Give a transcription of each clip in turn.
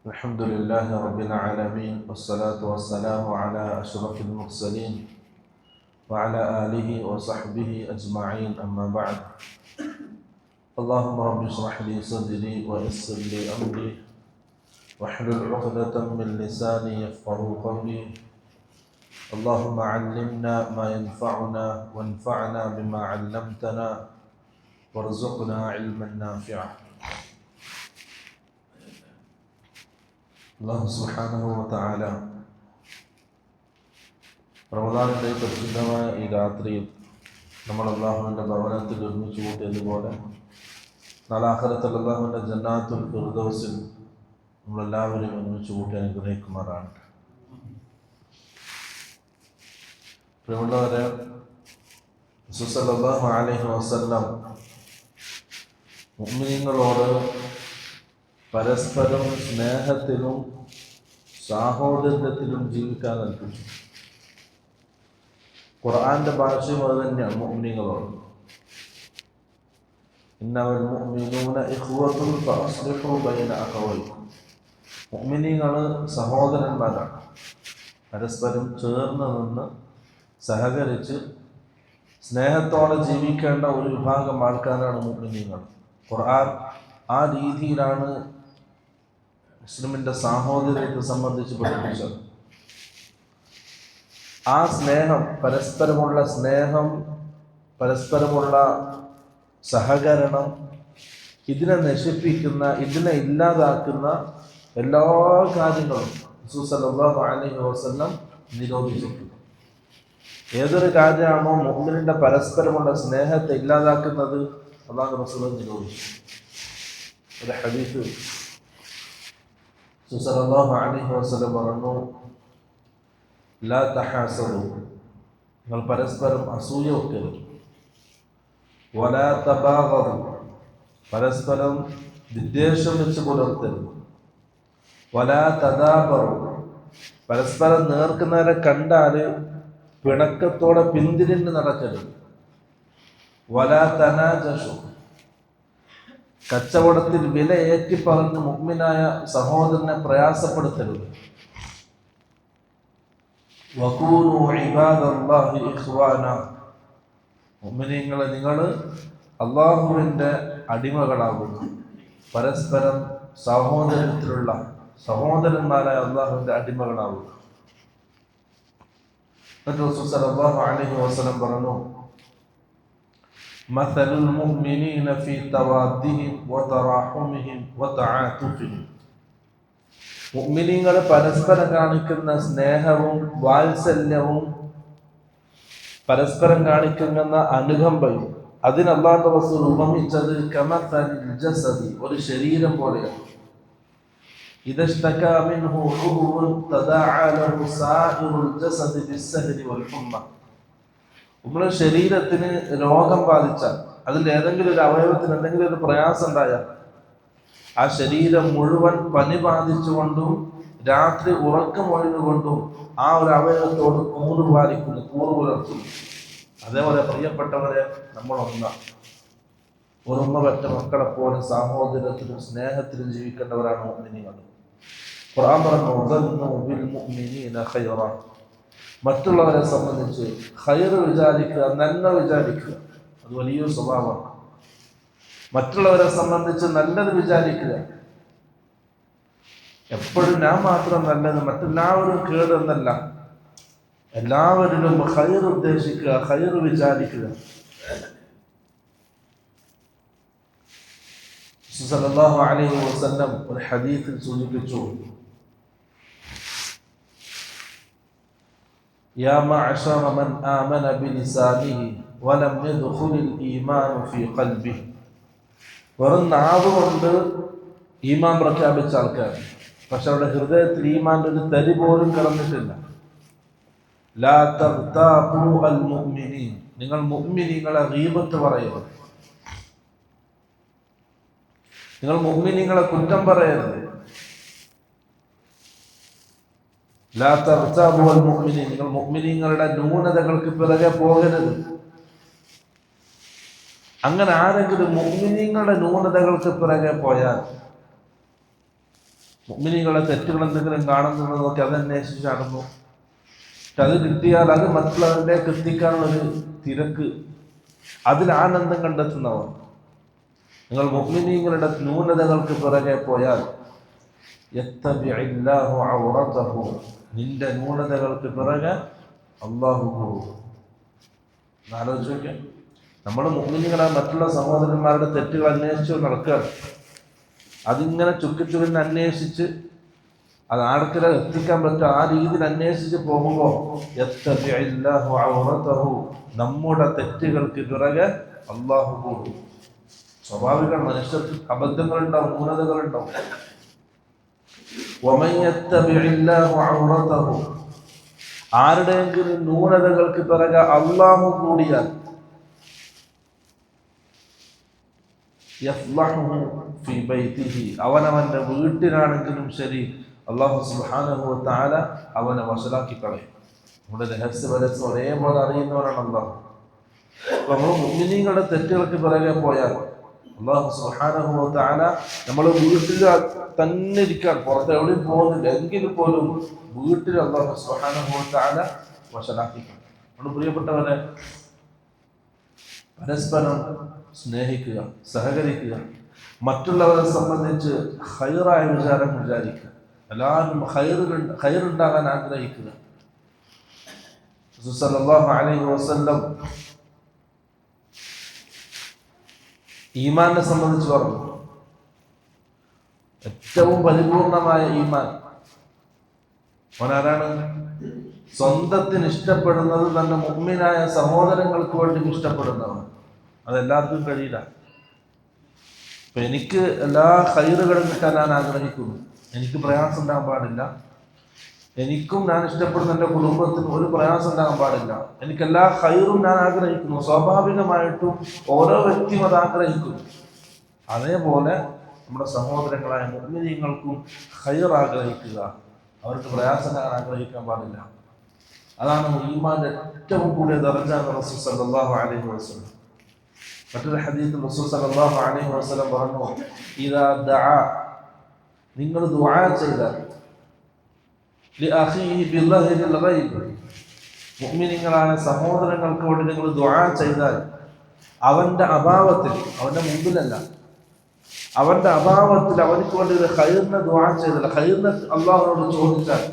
الحمد لله رب العالمين والصلاة والسلام على أشرف المرسلين وعلى آله وصحبه أجمعين أما بعد. اللهم رب اشرح لي صدري ويسر لي أمري واحلل عقدة من لساني يفقه قولي. اللهم علمنا ما ينفعنا وانفعنا بما علمتنا وارزقنا علما نافعا. അല്ലാഹു സുബ്ഹാനഹു വ തആല റമദാനിലെ പരിശുദ്ധമായ ഈ രാത്രിയിൽ നമ്മൾ അല്ലാഹുവിൻ്റെ ഭവനത്തിൽ ഒരുമിച്ച് കൂട്ടിയതുപോലെ നാളെ ആഖിറത്തിൽ അല്ലാഹുവിൻ്റെ ജന്നാത്തുൽ ഫിർദൗസിൽ നമ്മളെല്ലാവരും ഒരുമിച്ച് കൂട്ടി അനുഗ്രഹിക്കുമാറാണ്. പ്രിയമുള്ളവരെ, റസൂൽ സല്ലല്ലാഹു അലൈഹി വസല്ലം മുഅ്മിനീങ്ങളോട് പരസ്പരം സ്നേഹത്തിലും സാഹോദര്യത്തിലും ജീവിക്കാൻ കൽപ്പിച്ചു. ഖുർആന്റെ ഭാഷയും അത് തന്നെയാണ് മുഅ്മിനീങ്ങളോട്. ഇന്നമൽ മുഅ്മിനൂന ഇഖ്വത്തുൻ ഫഅസ്ലിഹു ബൈന അഖവൈക്കും. മുഅ്മിനീങ്ങൾ സഹോദരന്മാരാണ്. പരസ്പരം ചേർന്ന് നിന്ന് സഹകരിച്ച് സ്നേഹത്തോടെ ജീവിക്കേണ്ട ഒരു വിഭാഗം ആൾക്കാരാണ് മുഅ്മിനീങ്ങൾ. ഖുർആൻ ആ രീതിയിലാണ് മുസ്ലിമിൻ്റെ സാഹോദര്യത്തെ സംബന്ധിച്ച് പഠിപ്പിച്ചത്. ആ സ്നേഹം, പരസ്പരമുള്ള സ്നേഹം, പരസ്പരമുള്ള സഹകരണം, ഇതിനെ നശിപ്പിക്കുന്ന, ഇതിനെ ഇല്ലാതാക്കുന്ന എല്ലാ കാര്യങ്ങളും റസൂൽ സല്ലല്ലാഹു അലൈഹി വസല്ലം നിരോധിച്ചിട്ടുണ്ട്. ഏതൊരു കാര്യമാണോ മുഅ്മിനിന്റെ പരസ്പരമുള്ള സ്നേഹത്തെ ഇല്ലാതാക്കുന്നത്, അല്ലാഹു റസൂൽ നിരോധിച്ചു. ഒരു ഹദീസ് റസൂൽ സല്ലല്ലാഹു അലൈഹി വസല്ലം പറഞ്ഞു, ലാ തഹാസദു, നിങ്ങൾ പരസ്പരം അസൂയ വെക്കരുത്. വലാ തബാഗദു, പരസ്പരം വിദ്വേഷം വെച്ച് പുലർത്തരുത്. വലാ തദാബറു, പരസ്പരം നേർക്കുന്നവരെ കണ്ടാൽ പിണക്കത്തോടെ പിന്തിരിഞ്ഞ് നടക്കരുത്. വലാ തനാജഷു, കച്ചവടത്തിൽ വില ഏറ്റിപ്പറഞ്ഞ് മുഅ്മിനായ സഹോദരനെ പ്രയാസപ്പെടുത്തരുത്. വകൂനു ഇബാദല്ലാഹി ഇഖ്വാന, മുഅ്മിനീങ്ങളെ നിങ്ങൾ അല്ലാഹുവിൻ്റെ അടിമകളാകുന്നു. പരസ്പരം സഹോദരത്തിലുള്ള സഹോദരന്മാരായ അല്ലാഹുവിൻ്റെ അടിമകളാകുന്നു. റസൂൽ സല്ലല്ലാഹു അലൈഹി വസല്ലം പറഞ്ഞു, മസലുൽ മുഅ്മിനീന ഫീ തവാദ്ദിഹിം വതറാഹുമിഹിം വതആതുഫിഹിം, മുഅ്മിനീങ്ങൾ പരസ്പരം കാണിക്കുന്ന സ്നേഹവും വാത്സല്യവും പരസ്പരം കാണിക്കുന്ന അനുകമ്പയും അതിന് അല്ലാഹു റസൂൽ ഉപമിച്ചത് കമസലിൽ ജസദി, ഒരു ശരീരം പോലെയാണ്. ഇദശ്തകാ മിൻഹു ഉദ്വുൻ തദാഅ ലഹു സാഇറുൽ ജസദി ബിസ്സഹരി വൽ ഹുമ്മ, നമ്മുടെ ശരീരത്തിന് രോഗം ബാധിച്ചാൽ, അതിൽ ഏതെങ്കിലും ഒരു അവയവത്തിന് എന്തെങ്കിലും ഒരു പ്രയാസം ഉണ്ടായാൽ ആ ശരീരം മുഴുവൻ പനി ബാധിച്ചുകൊണ്ടും രാത്രി ഉറക്കമൊഴിഞ്ഞുകൊണ്ടും ആ ഒരു അവയവത്തോട് കൂറ് പുലർത്തുന്നു. അതേപോലെ പ്രിയപ്പെട്ടവരെ, നമ്മളൊന്നാണ്. ഉറമ പറ്റ മക്കളെ പോലെ സാഹോദര്യത്തിലും സ്നേഹത്തിലും ജീവിക്കേണ്ടവരാണ് മുഅ്മിനീങ്ങൾ. ഖുർആൻ പറഞ്ഞു, ബിൽ മുഅ്മിനീന ഖൈറ, മറ്റുള്ളവരെ സംബന്ധിച്ച് ഖൈറ് വിചാരിക്കുക, നന്മ വിചാരിക്കുക. അത് വലിയൊരു സ്വഭാവമാണ്. മറ്റുള്ളവരെ സംബന്ധിച്ച് നല്ലത് വിചാരിക്കുക. എപ്പോഴും ഞാൻ മാത്രം നല്ലത്, മറ്റെല്ലാവരും കേടെന്നല്ല. എല്ലാവരിലും ഖൈറ് ഉദ്ദേശിക്കുക, ഖൈറ് വിചാരിക്കുക. സല്ലല്ലാഹു അലൈഹി വസല്ലം ഒരു ഹദീസിൽ സൂചിപ്പിച്ചു, യാ മഅശറ മൻ ആമന ബിലിസാനിഹി വലം യദ്ഖുലിൽ ഈമാനു ഫീ ഖൽബിഹി, വെറും നാവ് കൊണ്ട് ഈമാൻ പ്രഖ്യാപിച്ച ആൾക്കാർ, പക്ഷെ അവരുടെ ഹൃദയത്തിൽ ഈമാൻ്റെ ഒരു തരി പോലും കടന്നിട്ടില്ല. ലാ തഗ്താബു അൽ മുഅ്മിനീൻ, നിങ്ങൾ മുഅ്മിനീങ്ങളെ ഗീബത്ത് പറയരുത്, നിങ്ങൾ മുഅ്മിനീങ്ങളെ കുറ്റം പറയരുത്. ലാ തഗ്താബു അൽ മുഅ്മിനീൻ, നിങ്ങൾ മുഅ്മിനീങ്ങളുടെ ന്യൂനതകൾക്ക് പിറകെ പോകരുത്. അങ്ങനെ ആരെങ്കിലും മുഅ്മിനീങ്ങളുടെ ന്യൂനതകൾക്ക് പിറകെ പോയാൽ മുഅ്മിനീങ്ങളെ തെറ്റുകൾ എന്തെങ്കിലും കാണുന്നുണ്ടോ നോക്കി അതന്വേഷിച്ച് നടന്നു. പക്ഷെ അത് കിട്ടിയാൽ അത് മറ്റുള്ളവരിലേക്ക് എത്തിക്കാനുള്ളൊരു തിരക്ക്, അതിൽ ആനന്ദം കണ്ടെത്തുന്നവർ. നിങ്ങൾ മുഅ്മിനീങ്ങളുടെ ന്യൂനതകൾക്ക് പിറകെ പോയാൽ യത്തബിഇല്ലാഹു ഔറതഹു, നിന്റെ ന്യൂനതകൾക്ക് പിറകെ അല്ലാഹു പോകും. ആലോചിച്ച് നോക്കിയാൽ നമ്മൾ മുഅ്മിനീങ്ങളെ മറ്റുള്ള സഹോദരന്മാരുടെ തെറ്റുകൾ അന്വേഷിച്ച് നടക്കുകയാണ്. അതിങ്ങനെ ചുക്കിച്ചുകിന് അന്വേഷിച്ച് അത് ആർക്കിടെ എത്തിക്കാൻ പറ്റും ആ രീതിയിൽ അന്വേഷിച്ച് പോകുമ്പോൾ യത്തബിഇല്ലാഹു ഔറതഹു, നമ്മുടെ തെറ്റുകൾക്ക് പിറകെ അല്ലാഹു പോകും. സ്വാഭാവിക മനുഷ്യർക്ക് അബദ്ധങ്ങളുണ്ടാവും, ന്യൂനതകളുണ്ടാവും. വമൻ യത്തബിഇല്ലാഹു ഔറതഹു, ആരുടെയെങ്കിലും ന്യൂനതകൾക്ക് പിറകെ അല്ലാഹു കൂടിയാൽ യഫ്ളഹു ഫീ ബൈതിഹി, അവനവന്റെ വീട്ടിലാണെങ്കിലും ശരി അല്ലാഹു സുബ്ഹാനഹു വ തആല അവനെ വശലാക്കി കളയും. നമ്മുടെ രഹസ്യപരസ്യം ഒരേപോലെ അറിയുന്നവരാണ് അല്ലാഹു. നമ്മൾ മുഅ്മിനീങ്ങളുടെ തെറ്റുകൾക്ക് പിറകെ പോയാൽ അല്ലാഹു സുബ്ഹാനഹു വ തആല നമ്മൾ വീട്ടിൽ തന്നെ ഇരിക്കാൻ, പുറത്ത് എവിടെയും പോകുന്നില്ല എങ്കിൽ പോലും വീട്ടിൽ അല്ലാഹു സുബ്ഹാനഹു വ തആല വശലാക്കി കളയും. നമ്മുടെ പ്രിയപ്പെട്ടവരെ, പരസ്പരം സ്നേഹിക്കുക, സഹകരിക്കുക, മറ്റുള്ളവരെ സംബന്ധിച്ച് ഖൈറായ വിചാരം വിചാരിക്കുക, എല്ലാവരും ഖൈറുണ്ടാകാൻ ആഗ്രഹിക്കുക. റസൂൽ സല്ലല്ലാഹു അലൈഹി വസല്ലം ഈമാനെ സംബന്ധിച്ച് പറഞ്ഞു, ഏറ്റവും പരിപൂർണമായ ഈമാൻ അവനാരാണ്? സ്വന്തത്തിന് ഇഷ്ടപ്പെടുന്നത് തന്റെ മുഅ്മിനായ സഹോദരങ്ങൾക്ക് വേണ്ടി ഇഷ്ടപ്പെടുന്നവൻ. അതെല്ലാവർക്കും കഴിയില്ല. അപ്പൊ എനിക്ക് എല്ലാ ഖൈറുകളും കിട്ടാൻ ഞാൻ ആഗ്രഹിക്കുന്നു, എനിക്ക് പ്രയാസം ഉണ്ടാകാൻ പാടില്ല. എനിക്കും ഞാൻ ഇഷ്ടപ്പെടുന്ന എൻ്റെ കുടുംബത്തിന് ഒരു പ്രയാസം ഉണ്ടാകാൻ പാടില്ല. എനിക്ക് എല്ലാ ഖൈറും ഞാൻ ആഗ്രഹിക്കുന്നു. സ്വാഭാവികമായിട്ടും ഓരോ വ്യക്തിയും അത് ആഗ്രഹിക്കുന്നു. അതേപോലെ നമ്മുടെ സഹോദരങ്ങളായ മുഅ്മിനീങ്ങൾക്കും ഖൈർ ആഗ്രഹിക്കുക, അവർക്ക് പ്രയാസം ആഗ്രഹിക്കാൻ പാടില്ല. അതാണ് ഈമാന്റെ ഏറ്റവും കൂടിയ ദർജ എന്ന് റസൂൽ സല്ലല്ലാഹു അലൈഹി വസല്ലം. മറ്റൊരു ഹദീസിൽ റസൂൽ സല്ലല്ലാഹു അലൈഹി വസല്ലം പറഞ്ഞു, ഇദാ ദഅ, നിങ്ങൾ ദുആ ചെയ്താൽ, ലിഅഖീഹി ബിളഹരിൽ ഗൈബ്, മുഅ്മിനീങ്ങളായ സഹോദരങ്ങൾക്ക് വേണ്ടി നിങ്ങൾ ദുആ ചെയ്താൽ, അവന്റെ അഭാവത്തിൽ, അവന്റെ മുമ്പിലല്ല, അവന്റെ അഭാവത്തിൽ അവർക്ക് വേണ്ടി ഒരു ഖൈറിനെ ദുആ ചെയ്താൽ, ഖൈറിനെ അല്ലാഹുവോട് ചോദിച്ചാൽ,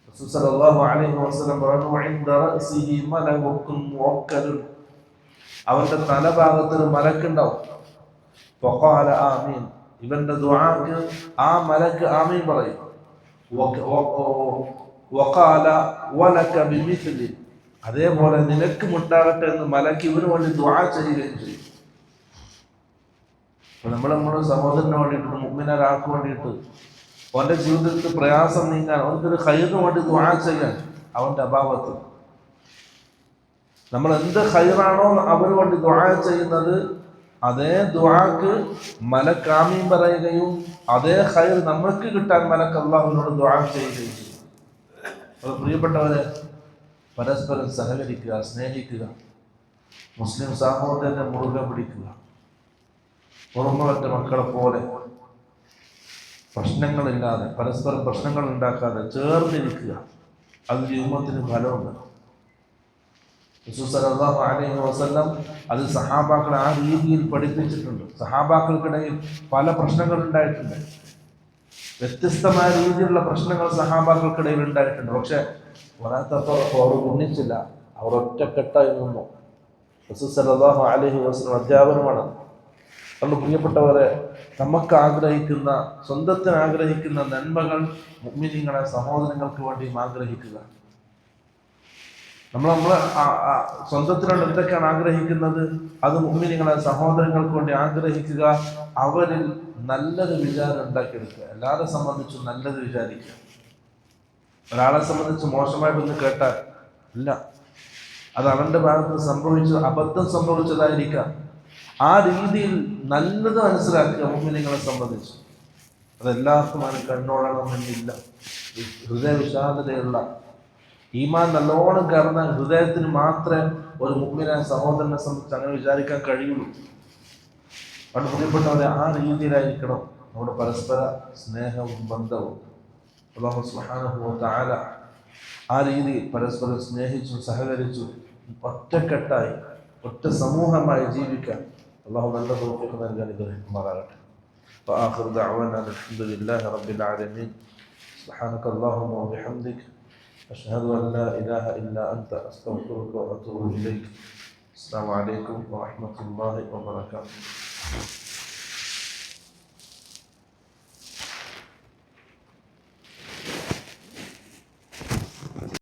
റസൂൽ സല്ലല്ലാഹു അലൈഹി വസല്ലം പറഞ്ഞു, ഇൻദ റഅസിഹി മലകുൻ മുവക്കലുൻ, അവന്റെ തലഭാഗത്ത് ഒരു മലക്കുണ്ടാവും. ഫഖാല ആമീൻ, ഇവന്റെ ദുആക്ക് ആ മലക്ക് ആമീൻ പറയും. വഖാല വലക ബിമിസ്ലി, അതേപോലെ നിനക്കും ഉണ്ടാകട്ടെ എന്ന് മലക്ക് ഇവന് വേണ്ടി ദുആ ചെയ്യുകയും ചെയ്യും. അപ്പൊ നമ്മുടെ സഹോദരന് വേണ്ടിയിട്ട്, മുഅ്മിനൊരാൾക്ക് വേണ്ടിയിട്ട്, അവന്റെ ജീവിതത്തിൽ പ്രയാസം നീങ്ങാൻ, അവനക്കൊരു ഖൈറിന് വേണ്ടി ദുആ ചെയ്യാൻ, അവന്റെ അഭാവത്തിൽ നമ്മൾ എന്ത് ഖൈറാണോ അവന് വേണ്ടി ദുആ ചെയ്യുന്നത്, അതേ ദുആക്ക് മലക്ക് ആമീൻ പറയുകയും അതേ ഖൈർ നമുക്ക് കിട്ടാൻ മലക്ക് അല്ലാഹുവിനോട് ദുആ ചെയ്യുകയും ചെയ്യും. അപ്പോൾ പ്രിയപ്പെട്ടവരെ, പരസ്പരം സഹകരിക്കുക, സ്നേഹിക്കുക, മുസ്ലിം സഹോദരനെ മുറുകെ പിടിക്കുക. ഓർമ്മവറ്റ മക്കളെ പോലെ പ്രശ്നങ്ങളില്ലാതെ, പരസ്പരം പ്രശ്നങ്ങൾ ഉണ്ടാക്കാതെ ചേർന്നിരിക്കുക. അത് ജീവിതത്തിന് ഫലമുണ്ട്. റസൂൽ സല്ലല്ലാഹു അലൈഹി വസല്ലം അത് സഹാബാക്കളെ ആ രീതിയിൽ പഠിപ്പിച്ചിട്ടുണ്ട്. സഹാബാക്കൾക്കിടയിൽ പല പ്രശ്നങ്ങൾ ഉണ്ടായിട്ടുണ്ട്, വ്യത്യസ്തമായ രീതിയിലുള്ള പ്രശ്നങ്ങൾ സഹാബാക്കൾക്കിടയിൽ ഉണ്ടായിട്ടുണ്ട്. പക്ഷെ വലാത്തപ്പോൾ അവർ ഒന്നിച്ചില്ല, അവർ ഒറ്റക്കെട്ടായി നിന്നു. റസൂൽ സല്ലല്ലാഹു അലൈഹി വസല്ലം അധ്യാപനമാണ്. അതുകൊണ്ട് പ്രിയപ്പെട്ടവരെ, നമുക്ക് ആഗ്രഹിക്കുന്ന, സ്വന്തത്തിന് ആഗ്രഹിക്കുന്ന നന്മകൾ മുഅ്മിനീങ്ങളെ സഹോദരങ്ങൾക്ക് വേണ്ടിയും ആഗ്രഹിക്കുക. നമ്മളെ സ്വന്തത്തിനോട് എന്തൊക്കെയാണ് ആഗ്രഹിക്കുന്നത്, അത് മുഅ്മിനീങ്ങളെ സഹോദരങ്ങൾക്ക് വേണ്ടി ആഗ്രഹിക്കുക. അവരിൽ നല്ലൊരു വിചാരം ഉണ്ടാക്കിയെടുക്കുക. എല്ലാവരെ സംബന്ധിച്ചും നല്ലത് വിചാരിക്കുക. ഒരാളെ സംബന്ധിച്ച് മോശമായിട്ടൊന്ന് കേട്ടാൽ ഇല്ല, അത് അവന്റെ ഭാഗത്ത് അബദ്ധം സംഭവിച്ചതായിരിക്കാം. ആ രീതിയിൽ നല്ലത് മനസ്സിലാക്കുക. മുഅ്മിനീങ്ങളെ സംബന്ധിച്ച് അതെല്ലാവർക്കും അതിന് കണ്ണോടണമെന്നില്ല. ഹൃദയ വിശാലതയുള്ള ഈമാൻ നല്ലോണം കയറുന്ന ഹൃദയത്തിന് മാത്രമേ ഒരു മുഅ്മിനായ സഹോദരനെ സംബന്ധിച്ച് അങ്ങനെ വിചാരിക്കാൻ കഴിയുള്ളൂ. അതുകൊണ്ട് പ്രിയപ്പെട്ടവരെ, ആ രീതിയിലായിരിക്കണം നമ്മുടെ പരസ്പര സ്നേഹവും ബന്ധവും അല്ലാഹു സുബ്ഹാനഹു വ തആല ആ രീതിയിൽ പരസ്പരം സ്നേഹിച്ചു സഹകരിച്ചു ഒറ്റക്കെട്ടായി ഒറ്റ സമൂഹമായി ജീവിക്കാൻ അല്ലാഹു നല്ല തൗഫീഖ് നൽകാൻ അനുഗ്രഹിക്കുമാറാകട്ടെ. وآخر دعوانا الحمد لله رب العالمين. سبحانك اللهم وبحمدك أشهد أن لا إله إلا أنت أستغفرك وأتوب إليك. السلام عليكم ورحمة الله وبركاته.